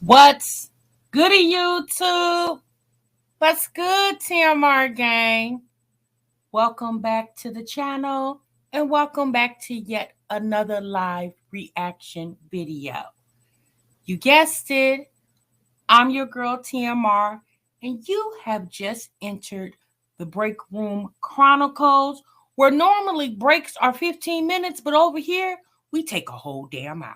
What's good, YouTube? What's good, TMR gang? Welcome back to the channel and welcome back to yet another live reaction video. You guessed it, I'm your girl TMR, and you have just entered the Break Room Chronicles, where normally breaks are 15 minutes, but over here we take a whole damn hour.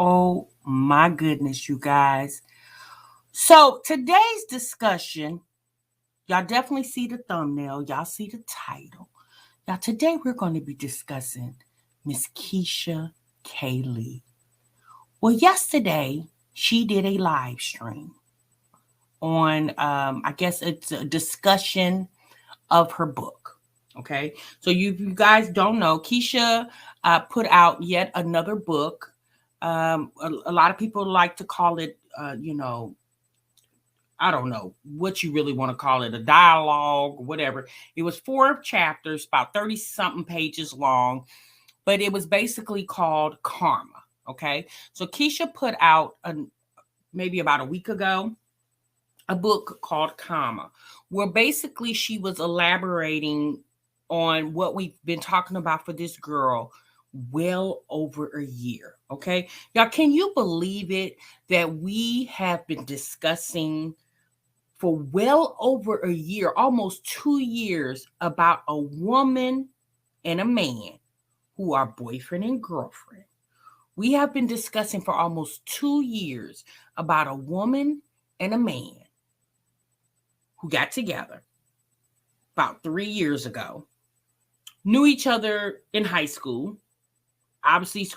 Oh my goodness, you guys. So today's discussion, y'all definitely see the thumbnail. Y'all see the title. Now today we're going to be discussing Miss Keesha Kaylee. Well, yesterday she did a live stream on, I guess it's a discussion of her book. Okay. So you guys don't know, Keesha put out yet another book. A lot of people like to call it, I don't know what you really want to call it, a dialogue or whatever. It was 4 chapters, about 30 something pages long, but it was basically called Karma. Okay. So Keesha put out maybe about a week ago a book called Karma, where basically she was elaborating on what we've been talking about for this girl well over a year. Okay. Y'all, can you believe it that we have been discussing for well over a year, almost 2 years, about a woman and a man who are boyfriend and girlfriend? We have been discussing for almost 2 years about a woman and a man who got together about 3 years ago, knew each other in high school. Obviously,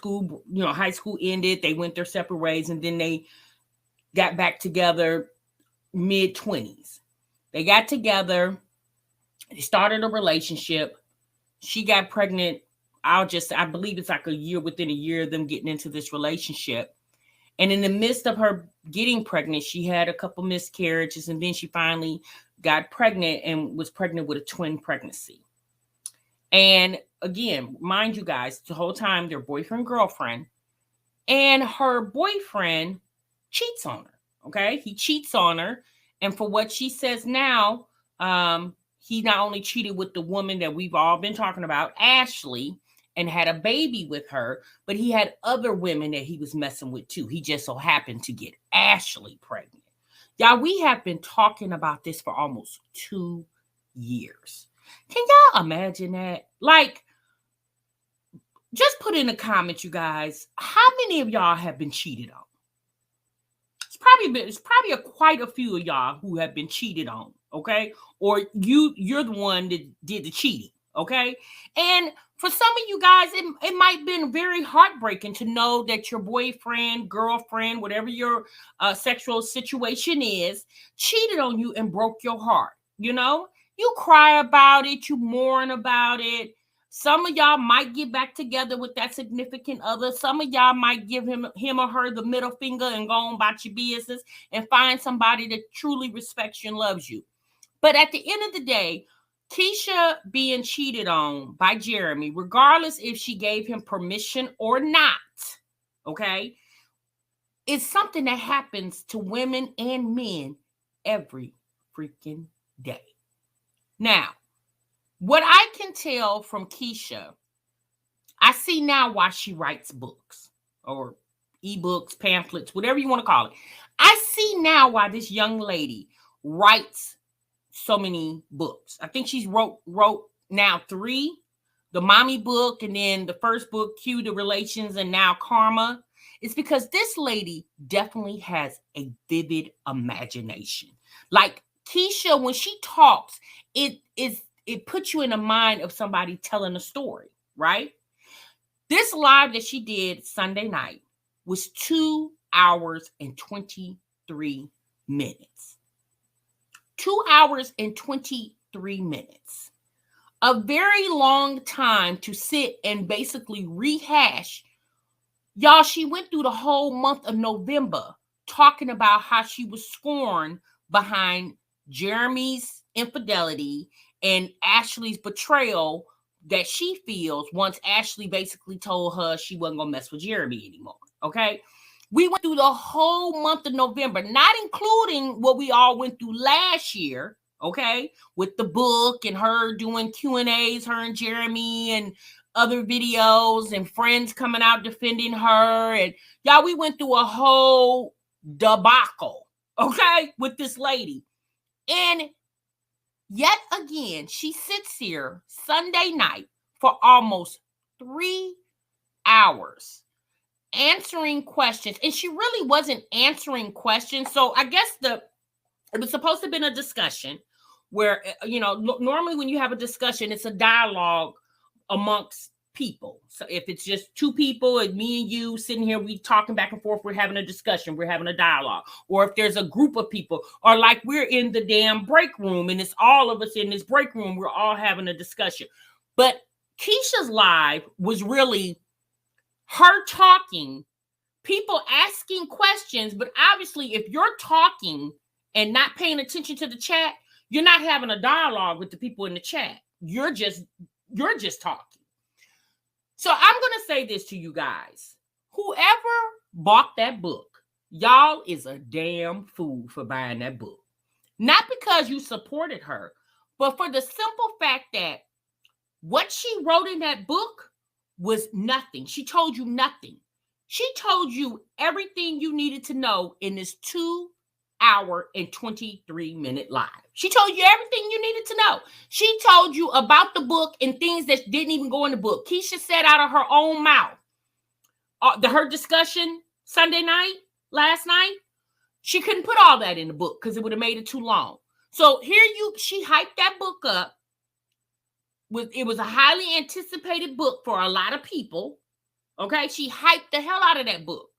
high school ended, they went their separate ways, and then they got back together mid-20s. They got together, they started a relationship. She got pregnant. I believe it's like within a year of them getting into this relationship. And in the midst of her getting pregnant, she had a couple miscarriages, and then she finally got pregnant and was pregnant with a twin pregnancy. And again, mind you guys, the whole time they're boyfriend, girlfriend, and her boyfriend cheats on her. Okay. He cheats on her. And for what she says now, he not only cheated with the woman that we've all been talking about, Ashley, and had a baby with her, but he had other women that he was messing with too. He just so happened to get Ashley pregnant. Y'all, we have been talking about this for almost 2 years. Can y'all imagine that? Like, just put in the comments, you guys, how many of y'all have been cheated on? It's probably quite a few of y'all who have been cheated on, okay? Or you're the one that did the cheating, okay? And for some of you guys, it might have been very heartbreaking to know that your boyfriend, girlfriend, whatever your sexual situation is, cheated on you and broke your heart. You cry about it, you mourn about it. Some of y'all might get back together with that significant other. Some of y'all might give him or her the middle finger and go on about your business and find somebody that truly respects you and loves you. But at the end of the day, Keesha being cheated on by Jeremy, regardless if she gave him permission or not, okay, it's something that happens to women and men every freaking day. Now, what I can tell from Keesha, I see now why she writes books or ebooks, pamphlets, whatever you want to call it. I see now why this young lady writes so many books. I think she's wrote now 3, the mommy book, and then the first book, Cue the Relations, and now Karma. It's because this lady definitely has a vivid imagination. Like Keesha, when she talks, it puts you in the mind of somebody telling a story, right? This live that she did Sunday night was 2 hours and 23 minutes. 2 hours and 23 minutes. A very long time to sit and basically rehash Y'all, she went through the whole month of November talking about how she was scorned behind Jeremy's infidelity and Ashley's betrayal that she feels once Ashley basically told her she wasn't going to mess with Jeremy anymore. Okay. We went through the whole month of November, not including what we all went through last year. Okay. With the book and her doing Q&As, her and Jeremy, and other videos and friends coming out defending her. And y'all, we went through a whole debacle, okay, with this lady. And yet again, she sits here Sunday night for almost 3 hours answering questions. And she really wasn't answering questions. So I guess it was supposed to have been a discussion where, normally when you have a discussion, it's a dialogue amongst people. So if it's just two people and me and you sitting here, we talking back and forth, we're having a discussion, we're having a dialogue. Or if there's a group of people, or like we're in the damn break room and it's all of us in this break room, we're all having a discussion. But Keesha's live was really her talking, people asking questions. But obviously, if you're talking and not paying attention to the chat, you're not having a dialogue with the people in the chat. You're just talking. So I'm going to say this to you guys. Whoever bought that book, y'all is a damn fool for buying that book. Not because you supported her, but for the simple fact that what she wrote in that book was nothing. She told you nothing. She told you everything you needed to know in this 2-hour and 23-minute live. She told you everything you needed to know. She told you about the book and things that didn't even go in the book. Keesha said out of her own mouth, her discussion Sunday night, last night, she couldn't put all that in the book because it would have made it too long. So she hyped that book up. It was a highly anticipated book for a lot of people. Okay, she hyped the hell out of that book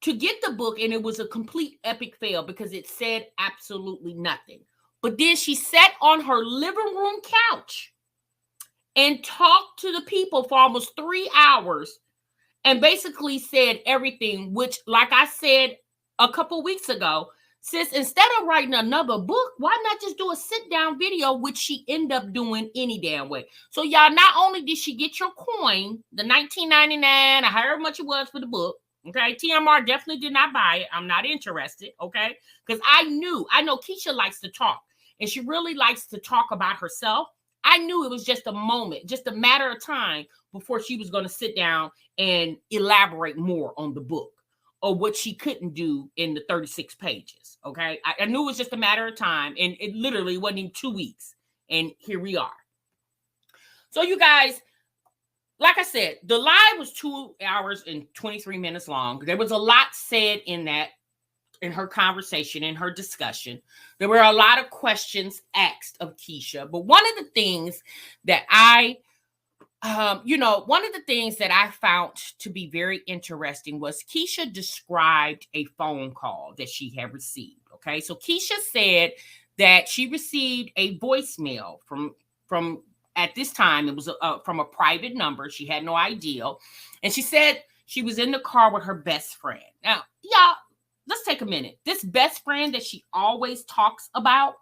to get the book, and it was a complete epic fail because it said absolutely nothing. But then she sat on her living room couch and talked to the people for almost 3 hours and basically said everything, which, like I said a couple weeks ago, sis, instead of writing another book, why not just do a sit-down video, which she ended up doing any damn way. So, y'all, not only did she get your coin, the $19.99, or however much it was for the book, okay, TMR definitely did not buy it. I'm not interested, okay, because I know Keesha likes to talk, and she really likes to talk about herself. I knew it was just a moment, just a matter of time before she was going to sit down and elaborate more on the book, or what she couldn't do in the 36 pages, okay? I knew it was just a matter of time, and it literally wasn't even 2 weeks, and here we are. So, you guys, like I said, the live was 2 hours and 23 minutes long. There was a lot said in her conversation, in her discussion. There were a lot of questions asked of Keesha, but one of the things that I found to be very interesting was Keesha described a phone call that she had received. Okay, so Keesha said that she received a voicemail from at this time, it was from a private number. She had no idea, and she said she was in the car with her best friend. Now, y'all, let's take a minute. This best friend that she always talks about,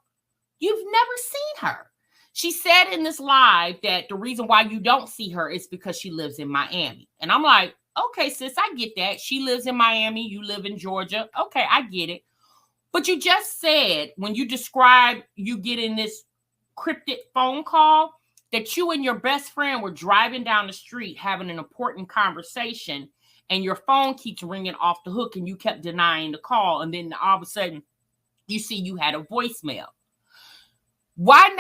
you've never seen her. She said in this live that the reason why you don't see her is because she lives in Miami. And I'm like, okay, sis, I get that. She lives in Miami. You live in Georgia. Okay, I get it. But you just said, when you described you getting this cryptic phone call, that you and your best friend were driving down the street having an important conversation, and your phone keeps ringing off the hook and you kept denying the call. And then all of a sudden you see you had a voicemail. Why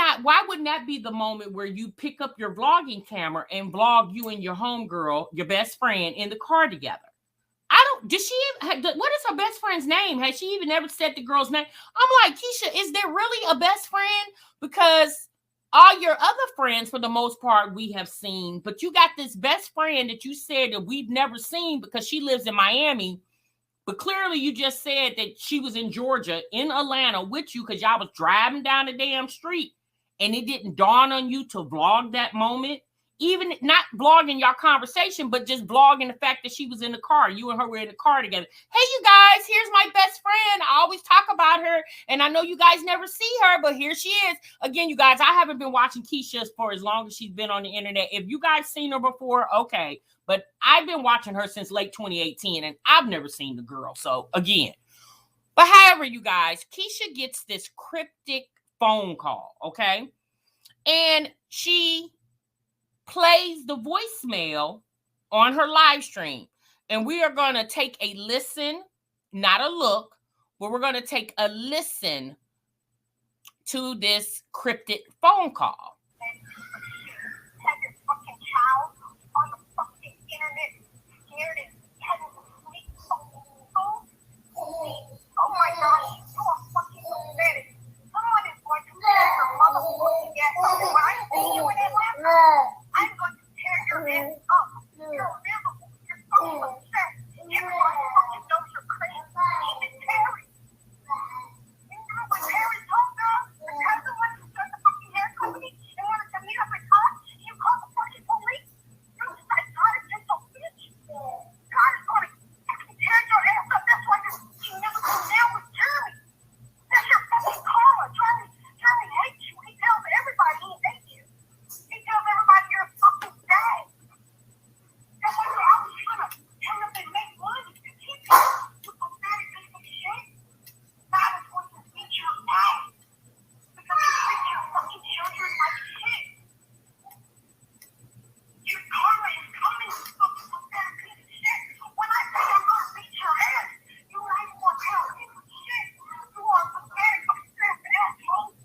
wouldn't that be the moment where you pick up your vlogging camera and vlog you and your homegirl, your best friend, in the car together? What is her best friend's name? Has she even ever said the girl's name? I'm like, Keesha, is there really a best friend? Because all your other friends, for the most part, we have seen, but you got this best friend that you said that we've never seen because she lives in Miami. But clearly you just said that she was in Georgia, in Atlanta with you, because y'all was driving down the damn street, and it didn't dawn on you to vlog that moment even not blogging your conversation, but just blogging the fact that she was in the car. You and her were in the car together. Hey, you guys, here's my best friend. I always talk about her, and I know you guys never see her, but here she is. Again, you guys, I haven't been watching Keesha for as long as she's been on the internet. If you guys seen her before, okay. But I've been watching her since late 2018, and I've never seen the girl. So, again. But however, you guys, Keesha gets this cryptic phone call, okay? And she plays the voicemail on her live stream. And we are going to take a listen, not a look, but we're going to take a listen to this cryptic phone call. Oh my gosh, you are fucking pathetic. Someone is going to tear your motherfucking ass up. And when I see you in Atlanta, I'm going to tear your ass up. You're miserable. You're fucking upset. Everybody fucking knows you're crazy. Even Terry. You know what Terry told us? The cousin went to start the fucking hair company and wanted to meet up and talk. You called the fucking police. You're a psychotic mental bitch. God is going to fucking tear your ass up. That's why you never come down with Jeremy. That's your fucking karma. Jeremy hates you. He tells everybody he hates you. He tells everybody you're a fucking dad. That's why you're always trying to turn up and make money to keep you. You pathetic piece of shit. God is going to beat your ass. Because you treat your fucking children like shit. Your karma is coming, you fucking pathetic piece of shit. When I say I'm going to beat your ass, you ain't going to tell me shit. You are a pathetic, upset asshole.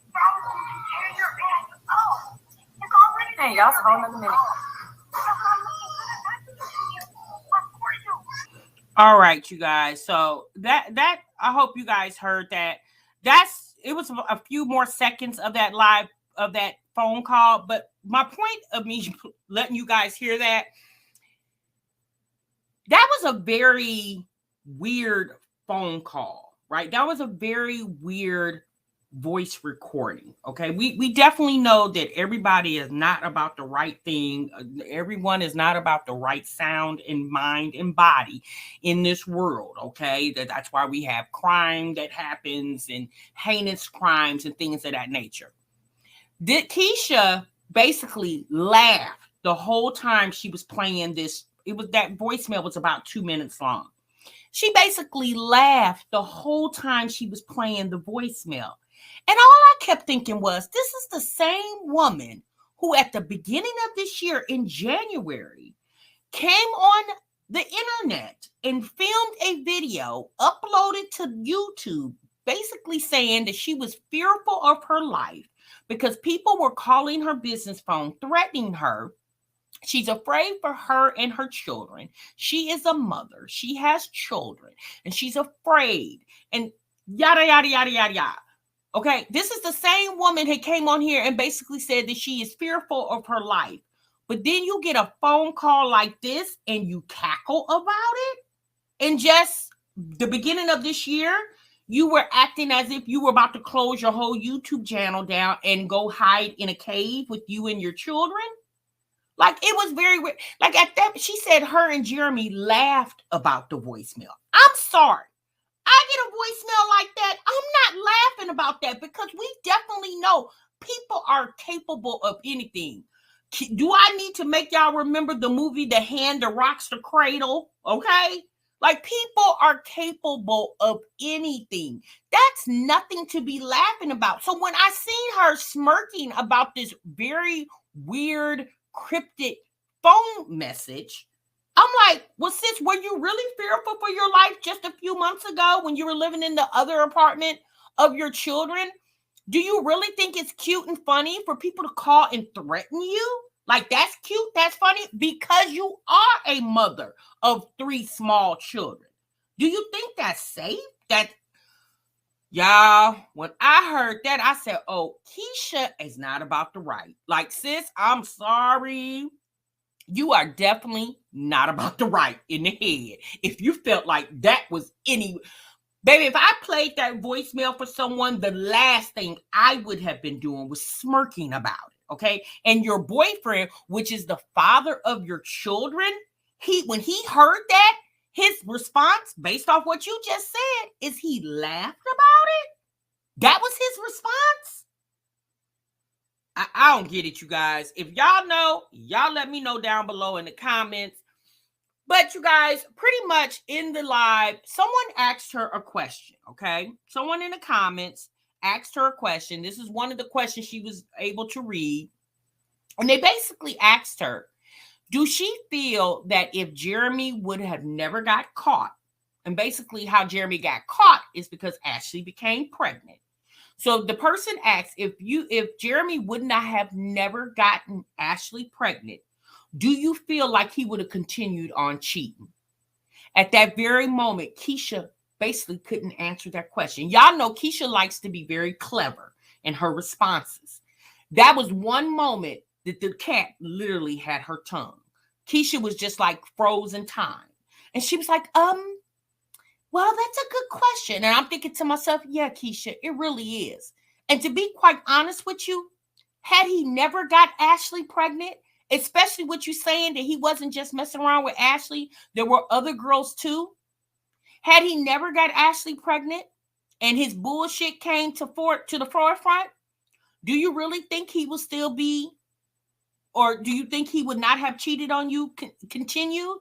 God is going to tear your ass up. It's already Hey, y'all, it's a whole nother minute. All right, you guys. So that I hope you guys heard that. It was a few more seconds of that phone call, but my point of me letting you guys hear that was a very weird phone call, right? That was a very weird voice recording. Okay, we definitely know that everybody is not about the right thing. Everyone is not about the right sound and mind and body in this world. Okay, that's why we have crime that happens and heinous crimes and things of that nature. Did Keesha basically laughed the whole time she was playing this? That voicemail was about 2 minutes long. She basically laughed the whole time she was playing the voicemail. And all I kept thinking was, this is the same woman who at the beginning of this year in January came on the internet and filmed a video, uploaded to YouTube, basically saying that she was fearful of her life because people were calling her business phone, threatening her. She's afraid for her and her children. She is a mother. She has children, and she's afraid, and yada, yada, yada, yada, yada. Okay, this is the same woman who came on here and basically said that she is fearful of her life. But then you get a phone call like this and you cackle about it. And just the beginning of this year, you were acting as if you were about to close your whole YouTube channel down and go hide in a cave with you and your children. Like, it was very weird. Like, at that, she said her and Jeremy laughed about the voicemail. I'm sorry. I get a voicemail like that, I'm not laughing about that because we definitely know people are capable of anything. Do I need to make y'all remember the movie The Hand That Rocks the Cradle? Okay? Like, people are capable of anything. That's nothing to be laughing about. So when I seen her smirking about this very weird, cryptic phone message, I'm like, well, sis, were you really fearful for your life just a few months ago when you were living in the other apartment of your children? Do you really think it's cute and funny for people to call and threaten you? Like, that's cute, that's funny? Because you are a mother of 3 small children. Do you think that's safe? Y'all, when I heard that, I said, oh, Keesha is not about the right. Like, sis, I'm sorry. You are definitely not about the right in the head. If you felt like that was any... Baby, if I played that voicemail for someone, the last thing I would have been doing was smirking about it. Okay. And your boyfriend, which is the father of your children, when he heard that, his response, based off what you just said, is he laughed about it. That was his response. I don't get it, you guys. If y'all know, y'all let me know down below in the comments. But you guys, pretty much in the live, someone asked her a question, okay? Someone in the comments asked her a question. This is one of the questions she was able to read. And they basically asked her, do she feel that if Jeremy would have never got caught, and basically how Jeremy got caught is because Ashley became pregnant. So the person asked, if Jeremy would not have never gotten Ashley pregnant, do you feel like he would have continued on cheating? At that very moment, Keesha basically couldn't answer that question. Y'all know Keesha likes to be very clever in her responses. That was one moment that the cat literally had her tongue. Keesha was just like frozen time. And she was like, well, that's a good question. And I'm thinking to myself, yeah, Keesha, it really is. And to be quite honest with you, had he never got Ashley pregnant, especially what you saying that he wasn't just messing around with Ashley, there were other girls too. Had he never got Ashley pregnant and his bullshit came to the forefront, do you really think he will still be, or do you think he would not have cheated on you, continue?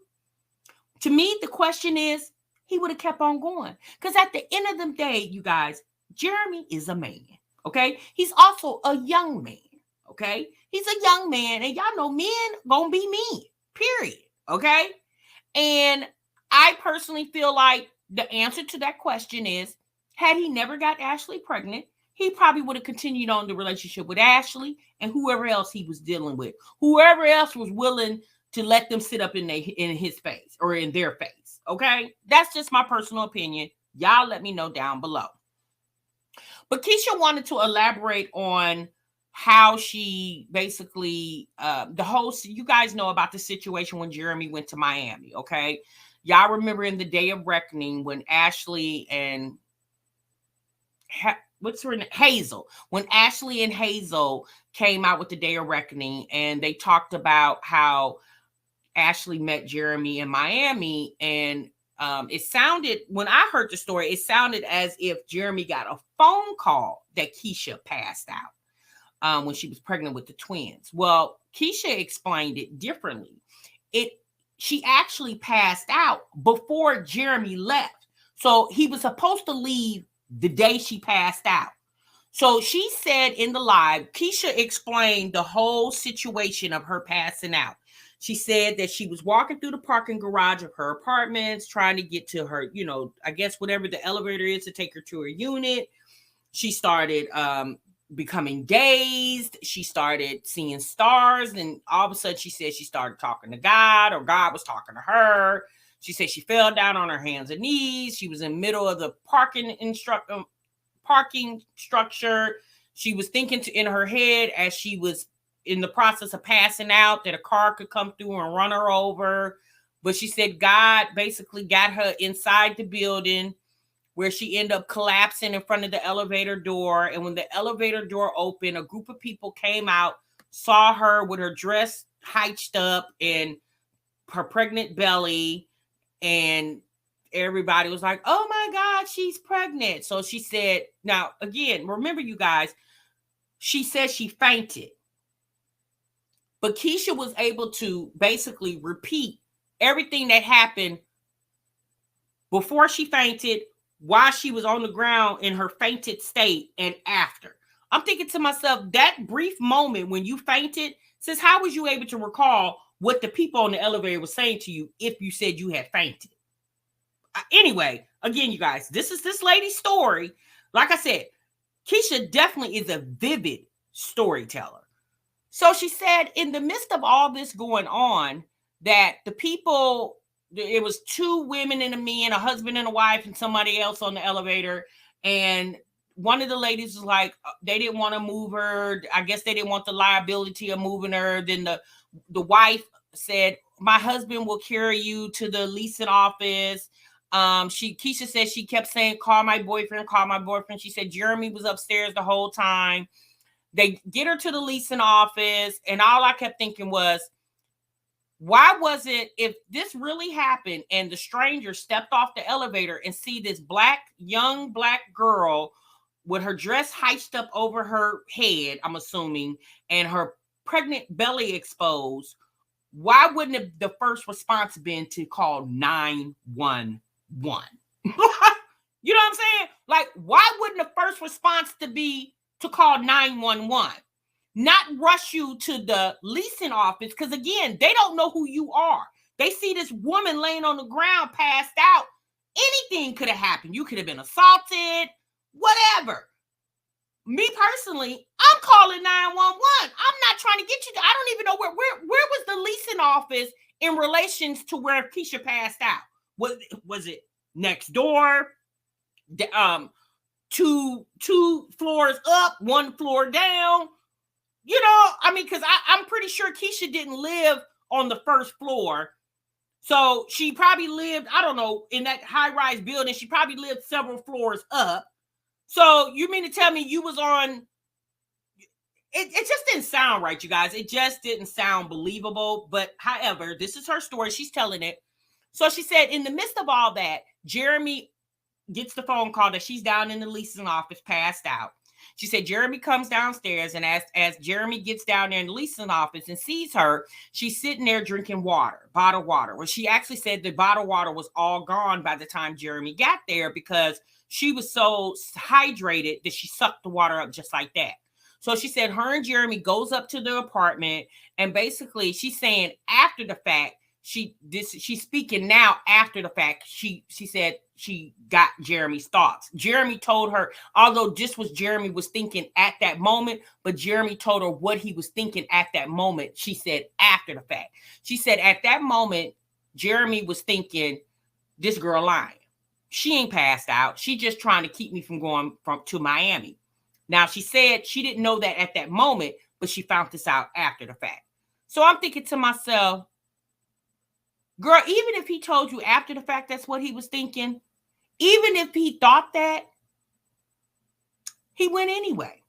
To me, the question is, he would have kept on going. Because at the end of the day, you guys, Jeremy is a man, okay? He's also a young man, okay? He's a young man, and y'all know men gonna be mean, period, okay? And I personally feel like the answer to that question is, had he never got Ashley pregnant, he probably would have continued on the relationship with Ashley and whoever else he was dealing with, whoever else was willing to let them sit up in his face or in their face, okay? That's just my personal opinion. Y'all let me know down below. But Keesha wanted to elaborate on how she basically, you guys know about the situation when Jeremy went to Miami, okay? Y'all remember in the Day of Reckoning when Ashley and what's her name? Hazel. When Ashley and Hazel came out with the Day of Reckoning, and they talked about how Ashley met Jeremy in Miami, and it sounded, when I heard the story, it sounded as if Jeremy got a phone call that Keesha passed out when she was pregnant with the twins. Well, Keesha explained it differently. She actually passed out before Jeremy left. So he was supposed to leave the day she passed out. So she said in the live, Keesha explained the whole situation of her passing out. She said that she was walking through the parking garage of her apartments, trying to get to her, I guess whatever the elevator is to take her to her unit. She started becoming dazed. She started seeing stars. And all of a sudden she said she started talking to God, or God was talking to her. She said she fell down on her hands and knees. She was in the middle of the parking structure. She was thinking in her head as she was in the process of passing out that a car could come through and run her over. But she said God basically got her inside the building, where she ended up collapsing in front of the elevator door. And when the elevator door opened, a group of people came out, saw her with her dress hiked up and her pregnant belly, and everybody was like, oh my God, she's pregnant. So she said, now again, remember you guys, she said she fainted. But Keesha was able to basically repeat everything that happened before she fainted, while she was on the ground in her fainted state, and after. I'm thinking to myself, that brief moment when you fainted, says, how was you able to recall what the people on the elevator were saying to you if you said you had fainted? Anyway, again, you guys, this is this lady's story. Like I said, Keesha definitely is a vivid storyteller. So she said in the midst of all this going on, that the people, it was two women and a man, a husband and a wife, and somebody else on the elevator. And one of the ladies was like, they didn't want to move her. I guess they didn't want the liability of moving her. Then the wife said, my husband will carry you to the leasing office. Keesha said she kept saying, call my boyfriend, call my boyfriend. She said Jeremy was upstairs the whole time. They get her to the leasing office, and all I kept thinking was, why wasn't, if this really happened and the stranger stepped off the elevator and see this young black girl with her dress hiked up over her head, I'm assuming, and her pregnant belly exposed, why wouldn't the first response been to call 911? You know what I'm saying? Like, why wouldn't the first response to be to call 911? Not rush you to the leasing office, because again, they don't know who you are. They see this woman laying on the ground, passed out. Anything could have happened. You could have been assaulted, whatever. Me personally, I'm calling 911. I'm not trying to get you. I don't even know where was the leasing office in relations to where Keesha passed out. Was it next door? Two floors up, one floor down. You know, I mean, because I'm pretty sure Keesha didn't live on the first floor. So she probably lived, I don't know, in that high-rise building. She probably lived several floors up. So you mean to tell me you was on... It just didn't sound right, you guys. It just didn't sound believable. But however, this is her story. She's telling it. So she said, in the midst of all that, Jeremy gets the phone call that she's down in the leasing office, passed out. She said Jeremy comes downstairs, and as Jeremy gets down there in the leasing office and sees her, she's sitting there drinking water, bottled water. Well, she actually said the bottled water was all gone by the time Jeremy got there because she was so hydrated that she sucked the water up just like that. So she said her and Jeremy goes up to the apartment, and basically she's saying after the fact, she's speaking now after the fact. She said she got Jeremy's thoughts. Jeremy told her, although this was Jeremy was thinking at that moment, but Jeremy told her what he was thinking at that moment. She said after the fact. She said at that moment, Jeremy was thinking, this girl lying. She ain't passed out. She just trying to keep me from going to Miami. Now, she said she didn't know that at that moment, but she found this out after the fact. So I'm thinking to myself, girl, even if he told you after the fact that's what he was thinking, even if he thought that, he went anyway.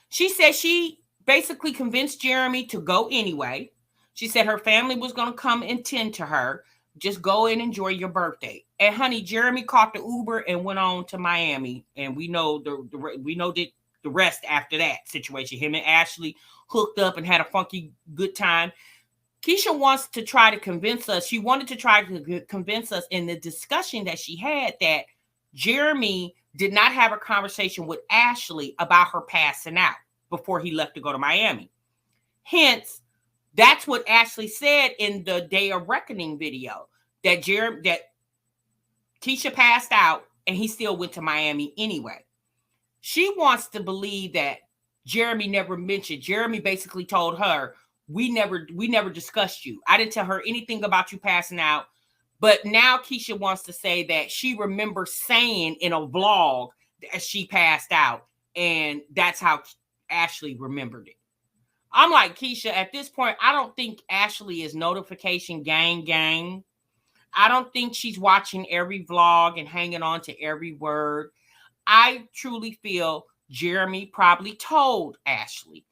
She said she basically convinced Jeremy to go anyway. She said her family was going to come and tend to her. Just go and enjoy your birthday. And honey, Jeremy caught the Uber and went on to Miami. And we know the rest after that situation. Him and Ashley hooked up and had a funky good time. Keesha wants to try to convince us. She wanted to try to convince us in the discussion that she had that Jeremy did not have a conversation with Ashley about her passing out before he left to go to Miami. Hence, that's what Ashley said in the Day of Reckoning video, that Keesha passed out and he still went to Miami anyway. She wants to believe that Jeremy never mentioned. Jeremy basically told her, we never discussed you. I didn't tell her anything about you passing out. But now Keesha wants to say that she remembers saying in a vlog that she passed out. And that's how Ashley remembered it. I'm like, Keesha, at this point, I don't think Ashley is notification gang. I don't think she's watching every vlog and hanging on to every word. I truly feel Jeremy probably told Ashley,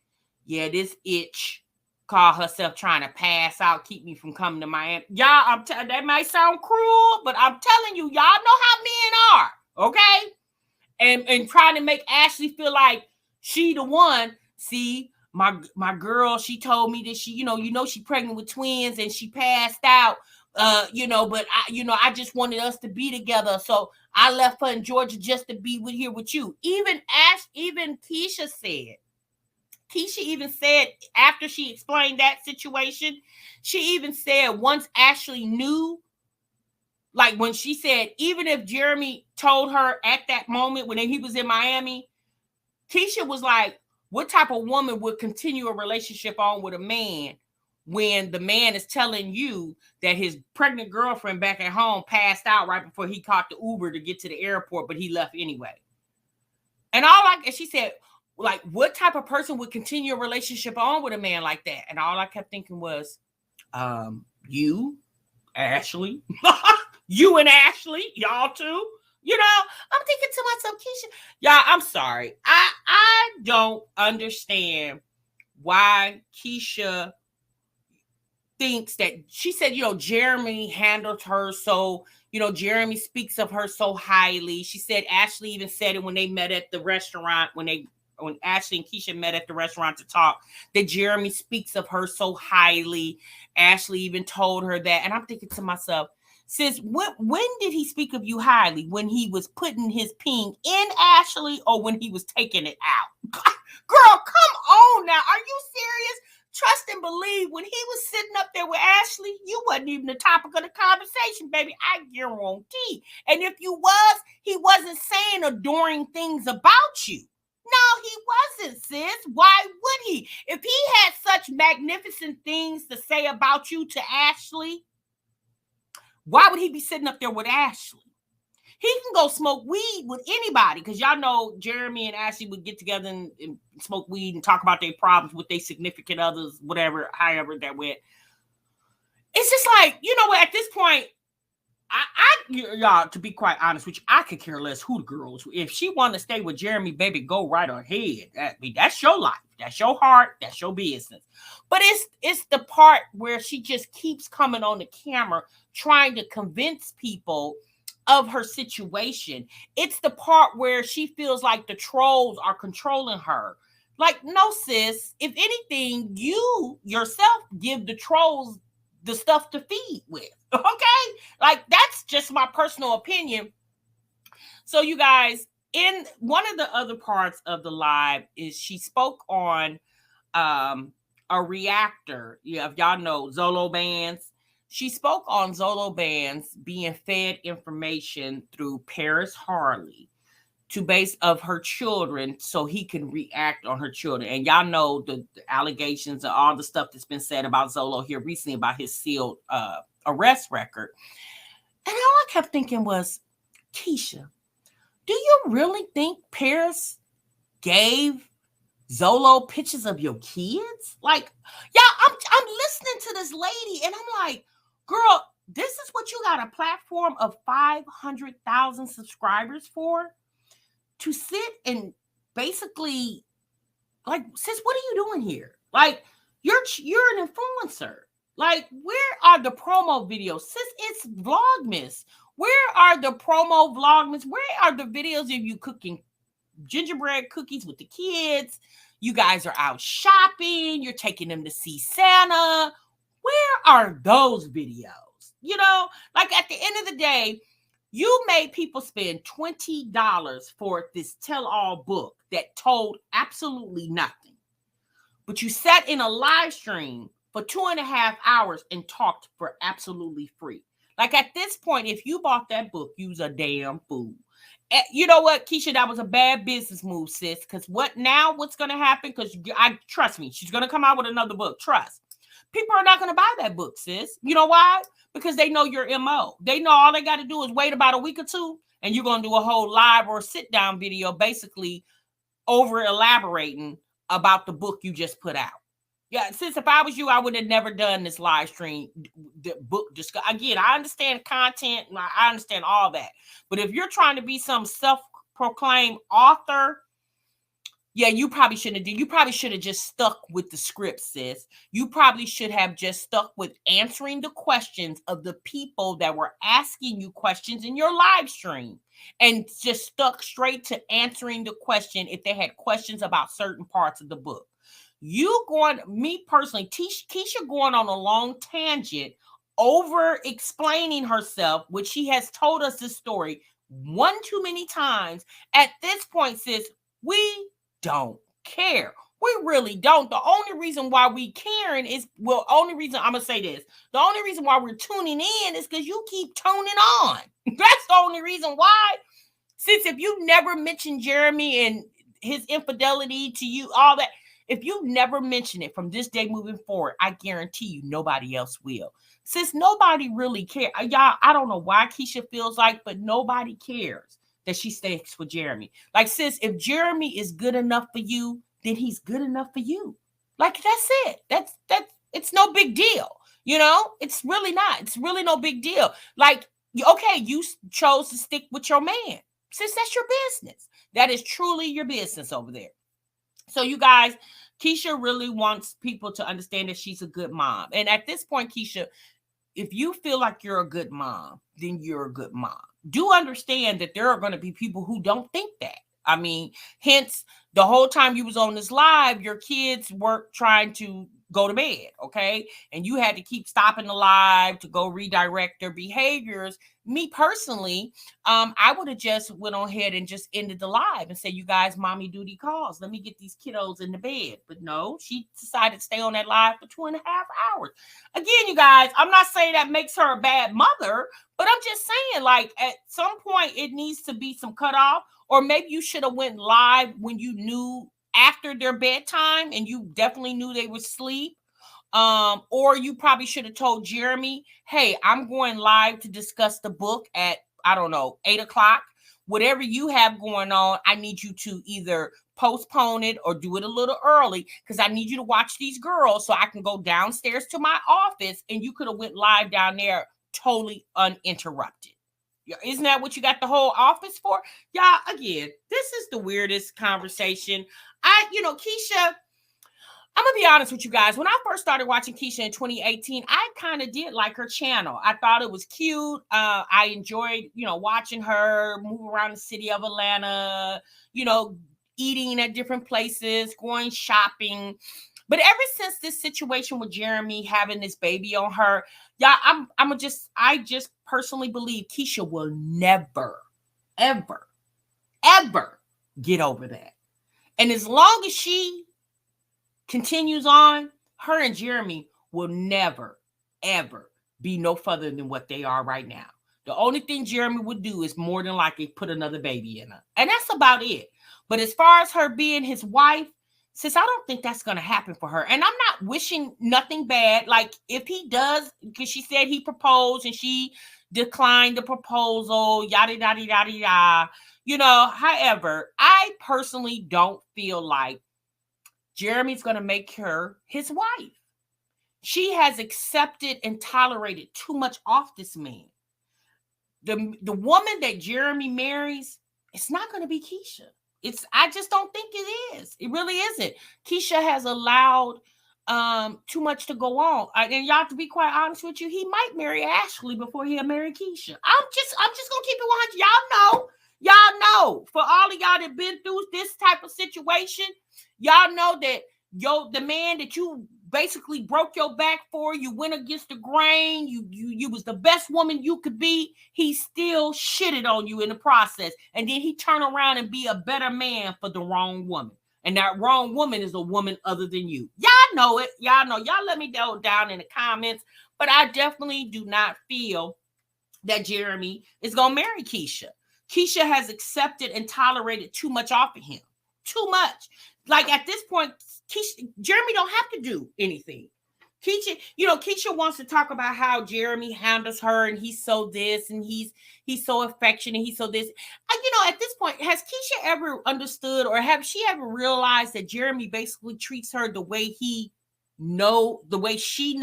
yeah, this itch call herself trying to pass out, keep me from coming to Miami. Y'all, that might sound cruel, but I'm telling you, y'all know how men are, okay? And trying to make Ashley feel like she the one. See, my girl, she told me that she, she pregnant with twins and she passed out, but I just wanted us to be together. So I left her in Georgia just to be here with you. Even Keesha even said after she explained that situation, she even said once Ashley knew, like when she said, even if Jeremy told her at that moment when he was in Miami, Keesha was like, what type of woman would continue a relationship on with a man when the man is telling you that his pregnant girlfriend back at home passed out right before he caught the Uber to get to the airport, but he left anyway? And she said, like, what type of person would continue a relationship on with a man like that? And all I kept thinking was, you, Ashley, you and Ashley, y'all too. I'm thinking to myself, Keesha, y'all, I'm sorry. I don't understand why Keesha thinks that she said, Jeremy handled her so, Jeremy speaks of her so highly. She said Ashley even said it when they met at the restaurant, when Ashley and Keesha met at the restaurant to talk, that Jeremy speaks of her so highly. Ashley even told her that. And I'm thinking to myself, sis, when did he speak of you highly? When he was putting his ping in Ashley or when he was taking it out? Girl, come on now. Are you serious? Trust and believe, when he was sitting up there with Ashley, you wasn't even the topic of the conversation, baby. I guarantee. And if you was, he wasn't saying adoring things about you. No, he wasn't, sis. Why would he? If he had such magnificent things to say about you to Ashley, why would he be sitting up there with Ashley? He can go smoke weed with anybody, because y'all know Jeremy and Ashley would get together and smoke weed and talk about their problems with their significant others, whatever, however that went. It's just like, you know what, at this point, y'all, to be quite honest with you, I could care less who the girl is. If she want to stay with Jeremy, baby, go right ahead. That's your life. That's your heart. That's your business. But it's the part where she just keeps coming on the camera trying to convince people of her situation. It's the part where she feels like the trolls are controlling her. Like, no, sis. If anything, you yourself give the trolls the stuff to feed with. Okay? Like, that's just my personal opinion. So, you guys, in one of the other parts of the live is she spoke on a reactor. Yeah, if y'all know Zolo Bands. She spoke on Zolo Bands being fed information through Paris Harley to base of her children so he can react on her children. And y'all know the allegations and all the stuff that's been said about Zolo here recently about his sealed arrest record. And all I kept thinking was, Keesha, do you really think Paris gave Zolo pictures of your kids? Like, y'all, I'm listening to this lady and I'm like, girl, this is what you got a platform of 500,000 subscribers for? To sit and basically, like, sis, what are you doing here? Like, you're an influencer. Like, where are the promo videos? Sis, it's Vlogmas. Where are the promo Vlogmas? Where are the videos of you cooking gingerbread cookies with the kids? You guys are out shopping. You're taking them to see Santa. Where are those videos? You know, like, at the end of the day, you made people spend $20 for this tell-all book that told absolutely nothing. But you sat in a live stream for 2.5 hours and talked for absolutely free. Like, at this point, if you bought that book, you's a damn fool. You know what, Keesha, that was a bad business move, sis. Because what's going to happen? Because trust me, she's going to come out with another book. Trust. People are not going to buy that book, sis. You know why? Because they know your MO. They know all they got to do is wait about a week or two, and you're going to do a whole live or sit-down video basically over elaborating about the book you just put out. Yeah, sis, if I was you, I would have never done this live stream, the book discussion. Again, I understand content, I understand all that. But if you're trying to be some self-proclaimed author, yeah, you probably shouldn't have. You probably should have just stuck with the script, sis. You probably should have just stuck with answering the questions of the people that were asking you questions in your live stream, and just stuck straight to answering the question if they had questions about certain parts of the book. Me personally, Keesha going on a long tangent over explaining herself, which she has told us this story one too many times. At this point, sis, we don't care. We really don't. The only reason why we caring is, I'm gonna say this. The only reason why we're tuning in is because you keep tuning on. That's the only reason why. Since if you never mentioned Jeremy and his infidelity to you, all that, if you never mention it from this day moving forward, I guarantee you nobody else will. Since nobody really cares. Y'all, I don't know why Keesha feels like, but nobody cares that she sticks with Jeremy. Like, sis, if Jeremy is good enough for you, then he's good enough for you. Like, that's it. That's it's no big deal. You know, it's really not. It's really no big deal. Like, okay, you chose to stick with your man. Sis, that's your business. That is truly your business over there. So you guys, Keesha really wants people to understand that she's a good mom. And at this point, Keesha, if you feel like you're a good mom, then you're a good mom. Do understand that there are going to be people who don't think that. I mean, hence the whole time you was on this live, your kids were trying to go to bed, okay? And you had to keep stopping the live to go redirect their behaviors. Me personally, I would have just went on ahead and just ended the live and say, you guys, mommy duty calls. Let me get these kiddos in the bed. But no, she decided to stay on that live for 2.5 hours. Again, you guys, I'm not saying that makes her a bad mother, but I'm just saying, like, at some point it needs to be some cutoff, or maybe you should have went live when you knew after their bedtime and you definitely knew they would sleep. Or you probably should have told Jeremy, hey, I'm going live to discuss the book at, I don't know, 8 o'clock. Whatever you have going on, I need you to either postpone it or do it a little early, because I need you to watch these girls so I can go downstairs to my office, and you could have went live down there totally uninterrupted. Isn't that what you got the whole office for? Y'all, again, this is the weirdest conversation. Keesha, I'm gonna be honest with you guys. When I first started watching Keesha in 2018, I kind of did like her channel. I thought it was cute. I enjoyed, watching her move around the city of Atlanta, eating at different places, going shopping. But ever since this situation with Jeremy having this baby on her, yeah, I just personally believe Keesha will never, ever, ever get over that. And as long as she continues on, her and Jeremy will never, ever be no further than what they are right now. The only thing Jeremy would do is more than likely put another baby in her. And that's about it. But as far as her being his wife, sis, I don't think that's going to happen for her. And I'm not wishing nothing bad. Like, if he does, because she said he proposed and she declined the proposal, yada, yada, yada, yada. However, I personally don't feel like Jeremy's going to make her his wife. She has accepted and tolerated too much off this man. The woman that Jeremy marries, it's not going to be Keesha. I just don't think it is. It really isn't. Keesha has allowed too much to go on. And y'all, to be quite honest with you, he might marry Ashley before he'll marry Keesha. I'm just gonna keep it 100. Y'all know, for all of y'all that been through this type of situation, y'all know that the man that you basically broke your back for, you went against the grain, you was the best woman you could be, he still shitted on you in the process, and then he turned around and be a better man for the wrong woman. And that wrong woman is a woman other than you. Y'all know it. Y'all know. Y'all let me go down in the comments. But I definitely do not feel that Jeremy is going to marry Keesha. Keesha has accepted and tolerated too much off of him. Too much. Like, at this point, Jeremy don't have to do anything. Keesha wants to talk about how Jeremy handles her, and he's so this, and he's so affectionate, he's so this. At this point, has Keesha ever understood, or have she ever realized that Jeremy basically treats her the way he knows she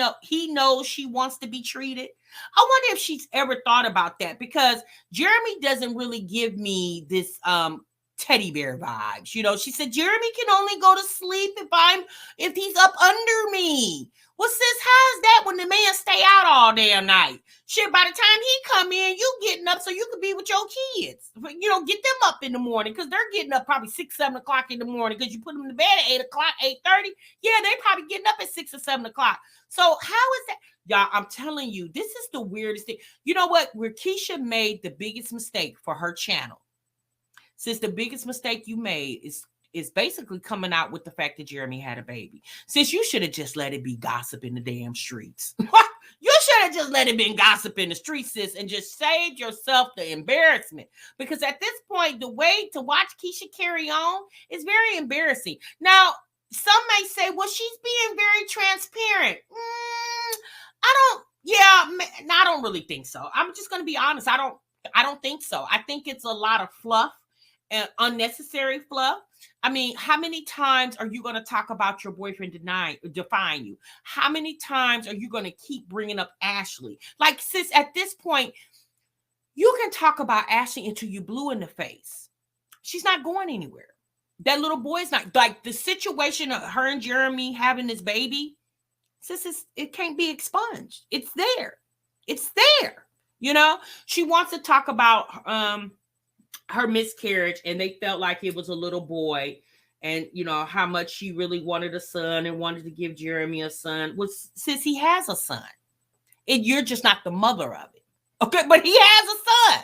wants to be treated? I wonder if she's ever thought about that, because Jeremy doesn't really give me this teddy bear vibes. She said Jeremy can only go to sleep if he's up under me. Well, sis, how's that when the man stay out all damn night? Shit, by the time he come in, you getting up so you can be with your kids. Get them up in the morning, because they're getting up probably 6, 7 o'clock in the morning, because you put them to bed at 8 o'clock, 8:30. Yeah, they probably getting up at 6 or 7 o'clock. So how is that? Y'all, I'm telling you, this is the weirdest thing. You know what? Where Keesha made the biggest mistake for her channel, since the biggest mistake you made is basically coming out with the fact that Jeremy had a baby. Since you should have just let it be gossip in the damn streets. You should have just let it be gossip in the streets, sis, and just saved yourself the embarrassment. Because at this point, the way to watch Keesha carry on is very embarrassing. Now, some may say, well, she's being very transparent. I don't really think so. I'm just going to be honest. I don't think so. I think it's a lot of fluff and unnecessary fluff. I mean, how many times are you going to talk about your boyfriend defying you? How many times are you going to keep bringing up Ashley? Like, sis, at this point, you can talk about Ashley until you blue in the face. She's not going anywhere. That little boy is not, like, the situation of her and Jeremy having this baby, sis, it can't be expunged. It's there. It's there. You know, she wants to talk about her miscarriage, and they felt like it was a little boy, and you know how much she really wanted a son and wanted to give Jeremy a son. Well, sis, he has a son, and you're just not the mother of it. Okay, but he has a son.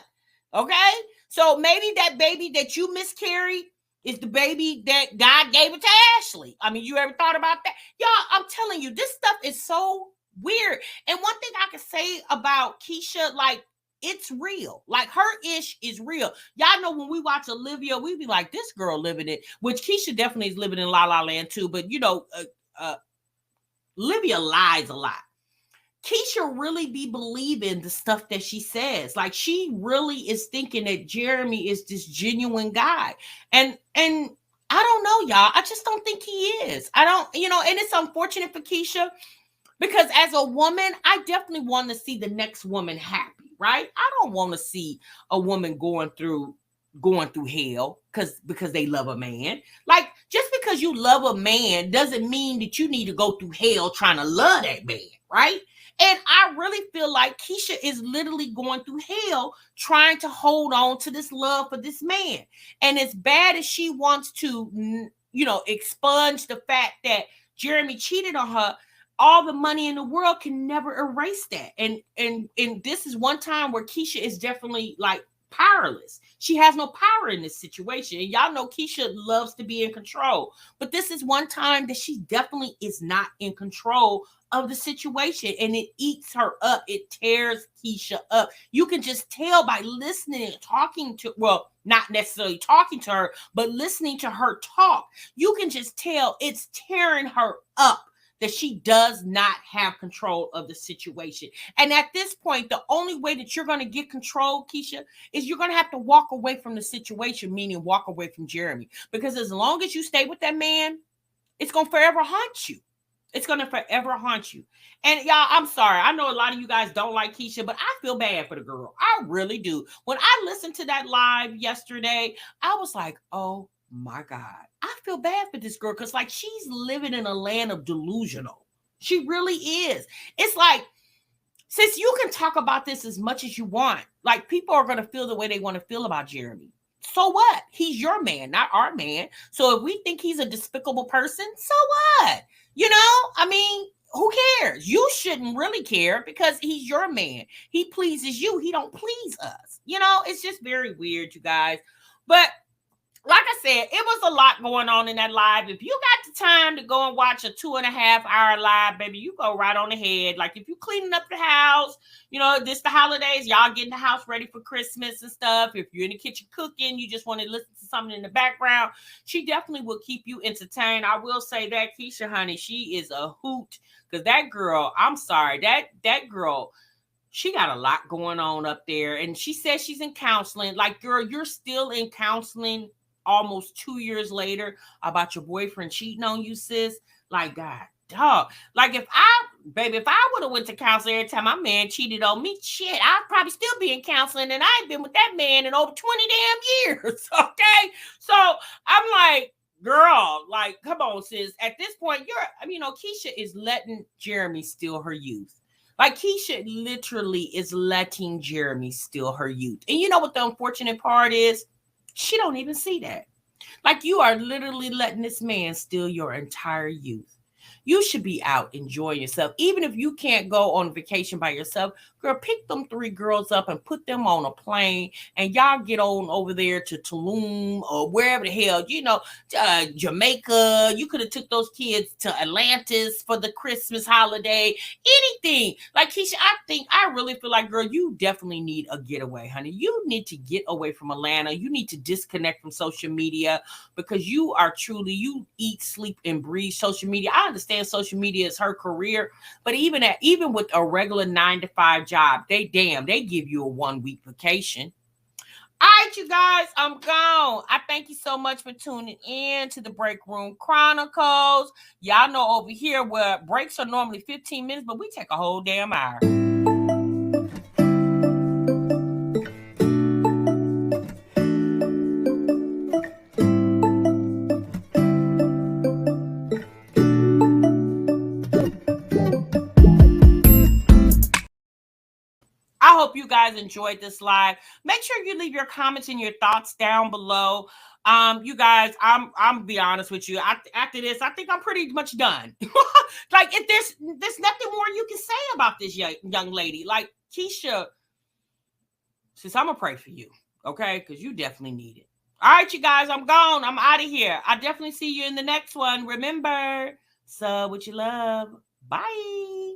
Okay, so maybe that baby that you miscarried is the baby that God gave it to Ashley. I mean, you ever thought about that? Y'all, I'm telling you, this stuff is so weird. And one thing I can say about Keesha, like, it's real. Like, her ish is real. Y'all know when we watch Olivia, we be like, this girl living it, which Keesha definitely is living in La La Land too. But, you know, Olivia lies a lot. Keesha really be believing the stuff that she says. Like, she really is thinking that Jeremy is this genuine guy. And I don't know, y'all. I just don't think he is. I don't, you know, and it's unfortunate for Keesha because as a woman, I definitely want to see the next woman happy, right? I don't want to see a woman going through hell because they love a man. Like, just because you love a man doesn't mean that you need to go through hell trying to love that man, right? And I really feel like Keesha is literally going through hell trying to hold on to this love for this man. And as bad as she wants to, you know, expunge the fact that Jeremy cheated on her, all the money in the world can never erase that. And this is one time where Keesha is definitely like powerless. She has no power in this situation. And y'all know Keesha loves to be in control. But this is one time that she definitely is not in control of the situation, and it eats her up. It tears Keesha up. You can just tell by listening and talking to, well, not necessarily talking to her, but listening to her talk. You can just tell it's tearing her up, that she does not have control of the situation. And at this point, the only way that you're going to get control, Keesha, is you're going to have to walk away from the situation, meaning walk away from Jeremy. Because as long as you stay with that man, it's going to forever haunt you. It's going to forever haunt you. And y'all, I'm sorry. I know a lot of you guys don't like Keesha, but I feel bad for the girl. I really do. When I listened to that live yesterday, I was like, oh my God. I feel bad for this girl because, like, she's living in a land of delusional. She really is. It's like, sis, you can talk about this as much as you want. Like, people are going to feel the way they want to feel about Jeremy. So what? He's your man, not our man. So if we think he's a despicable person, so what? You know, I mean, who cares? You shouldn't really care because he's your man. He pleases you. He don't please us. You know, it's just very weird, you guys. But like I said, it was a lot going on in that live. If you got the time to go and watch a 2.5-hour live, baby, you go right on ahead. Like, if you cleaning up the house, you know, this the holidays, y'all getting the house ready for Christmas and stuff. If you're in the kitchen cooking, you just want to listen to something in the background, she definitely will keep you entertained. I will say that Keesha, honey, she is a hoot. Because that girl, I'm sorry, that girl, she got a lot going on up there. And she says she's in counseling. Like, girl, you're still in counseling almost 2 years later about your boyfriend cheating on you, sis. Like, God, dog. Like, if I would have went to counseling every time my man cheated on me, shit, I'd probably still be in counseling, and I ain't been with that man in over 20 damn years. Okay, so I'm like, girl, like, come on, sis. At this point, Keesha is letting Jeremy steal her youth. Like, Keesha literally is letting Jeremy steal her youth. And you know what the unfortunate part is? She don't even see that. Like, you are literally letting this man steal your entire youth. You should be out enjoying yourself. Even if you can't go on vacation by yourself, girl, pick them 3 girls up and put them on a plane, and y'all get on over there to Tulum or wherever the hell, Jamaica. You could have took those kids to Atlantis for the Christmas holiday. Anything. Like, Keesha, I really feel like, girl, you definitely need a getaway, honey. You need to get away from Atlanta. You need to disconnect from social media because you eat, sleep, and breathe social media. I understand social media is her career, but even with a regular 9-to-5 job, they give you a 1-week vacation. All right, you guys, I'm gone. I thank you so much for tuning in to the Break Room Chronicles. Y'all know over here where breaks are normally 15 minutes, but we take a whole damn hour. hope you guys enjoyed this live. Make sure you leave your comments and your thoughts down below. You guys, I'm be honest with you. After this, I think I'm pretty much done. Like, if there's nothing more you can say about this young lady. Like, Keesha, since I'm gonna pray for you, okay? Because you definitely need it. All right, you guys, I'm gone. I'm out of here. I definitely see you in the next one. Remember, sub what you love. Bye.